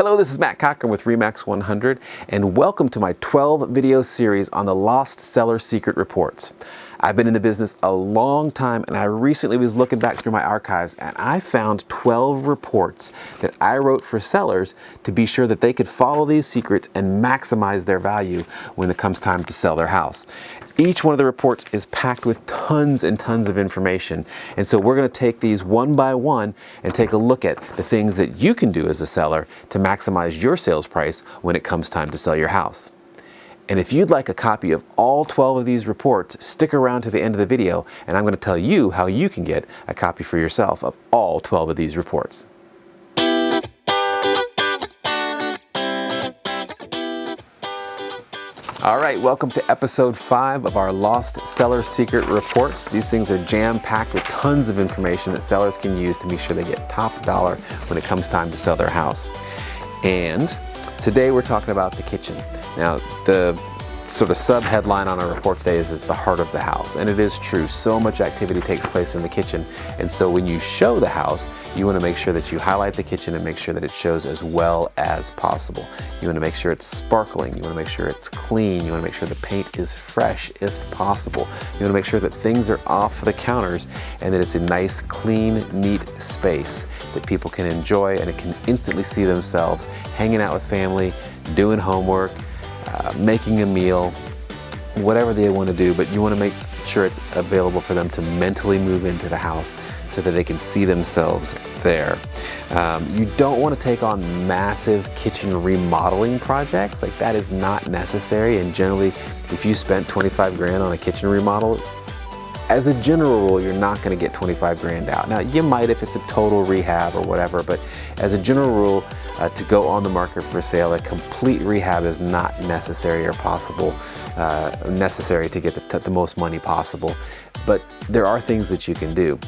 Hello, this is Matt Cockerham with RE/MAX 100, and welcome to my 12 video series on the Lost Seller Secret Reports. I've been in the business a long time, and I recently was looking back through my archives, and I found 12 reports that I wrote for sellers to be sure that they could follow these secrets and maximize their value when it comes time to sell their house. Each one of the reports is packed with tons and tons of information, and so we're going to take these one by one and take a look at the things that you can do as a seller to maximize your sales price when it comes time to sell your house. And if you'd like a copy of all 12 of these reports, stick around to the end of the video, and I'm going to tell you how you can get a copy for yourself of all 12 of these reports. All right, welcome to episode 5 of our Lost Seller Secret Reports. These things are jam-packed with tons of information that sellers can use to make sure they get top dollar when it comes time to sell their house. And today we're talking about the kitchen. Now, the sort of sub-headline on our report today is the heart of the house. And it is true, so much activity takes place in the kitchen. And so when you show the house, you want to make sure that you highlight the kitchen and make sure that it shows as well as possible. You want to make sure it's sparkling. You want to make sure it's clean. You want to make sure the paint is fresh if possible. You want to make sure that things are off the counters and that it's a nice, clean, neat space that people can enjoy and it can instantly see themselves hanging out with family, doing homework, making a meal, whatever they want to do, but you want to make sure it's available for them to mentally move into the house so that they can see themselves there. You don't want to take on massive kitchen remodeling projects. Like, that is not necessary, and generally if you spent 25 grand on a kitchen remodel, as a general rule, you're not going to get 25 grand out. Now, you might if it's a total rehab or whatever, but as a general rule, to go on the market for sale, a complete rehab is not necessary or possible, necessary to get the most money possible. But there are things that you can do.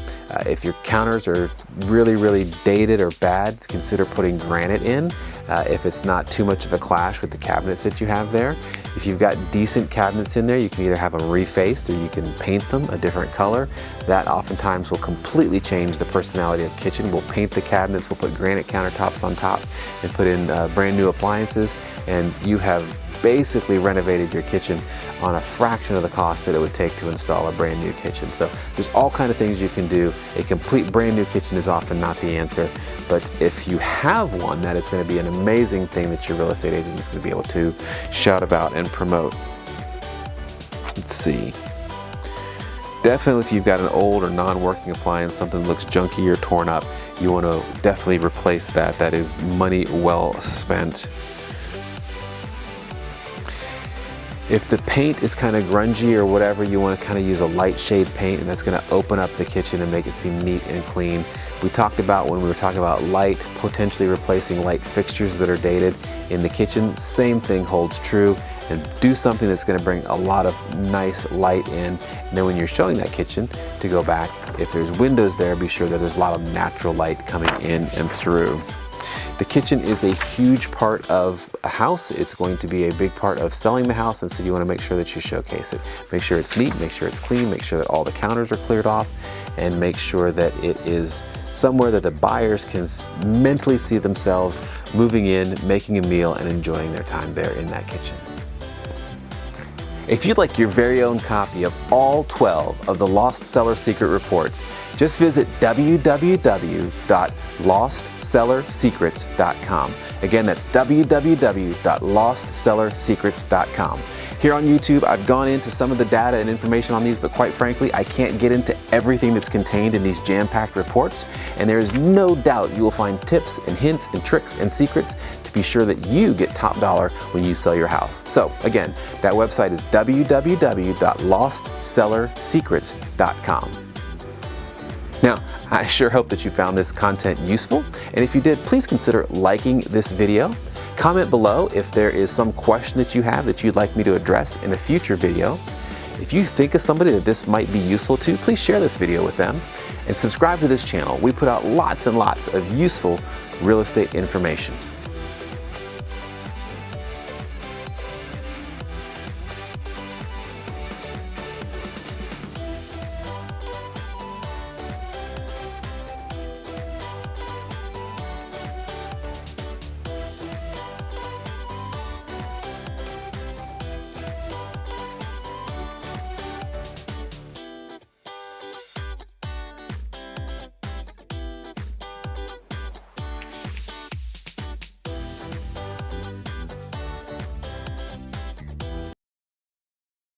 If your counters are really dated or bad, consider putting granite in. If it's not too much of a clash with the cabinets that you have there. If you've got decent cabinets in there, you can either have them refaced or you can paint them a different color. That oftentimes will completely change the personality of the kitchen. We'll paint the cabinets, we'll put granite countertops on top and put in brand new appliances, and you have basically renovated your kitchen on a fraction of the cost that it would take to install a brand new kitchen. So there's all kinds of things you can do. A complete brand new kitchen is often not the answer, but if you have one, that is going to be an amazing thing that your real estate agent is going to be able to shout about and promote. Let's see. Definitely if you've got an old or non-working appliance, something that looks junky or torn up, you want to definitely replace that. That is money well spent. If the paint is kind of grungy or whatever, you want to kind of use a light shade paint, and that's going to open up the kitchen and make it seem neat and clean. We talked about, when we were talking about light, potentially replacing light fixtures that are dated in the kitchen. Same thing holds true, and do something that's going to bring a lot of nice light in. And then when you're showing that kitchen, to go back, if there's windows there, be sure that there's a lot of natural light coming in and through. The kitchen is a huge part of a house. It's going to be a big part of selling the house, and so you want to make sure that you showcase it. Make sure it's neat, make sure it's clean, make sure that all the counters are cleared off, and make sure that it is somewhere that the buyers can mentally see themselves moving in, making a meal, and enjoying their time there in that kitchen. If you'd like your very own copy of all 12 of the Lost Seller Secret Reports, just visit www.lostsellersecrets.com. Again, that's www.lostsellersecrets.com. Here on YouTube, I've gone into some of the data and information on these, but quite frankly, I can't get into everything that's contained in these jam-packed reports, and there is no doubt you will find tips and hints and tricks and secrets to be sure that you get top dollar when you sell your house. So again, that website is www.lostsellersecrets.com. Now, I sure hope that you found this content useful, and if you did, please consider liking this video. Comment below if there is some question that you have that you'd like me to address in a future video. If you think of somebody that this might be useful to, please share this video with them, and subscribe to this channel. We put out lots and lots of useful real estate information.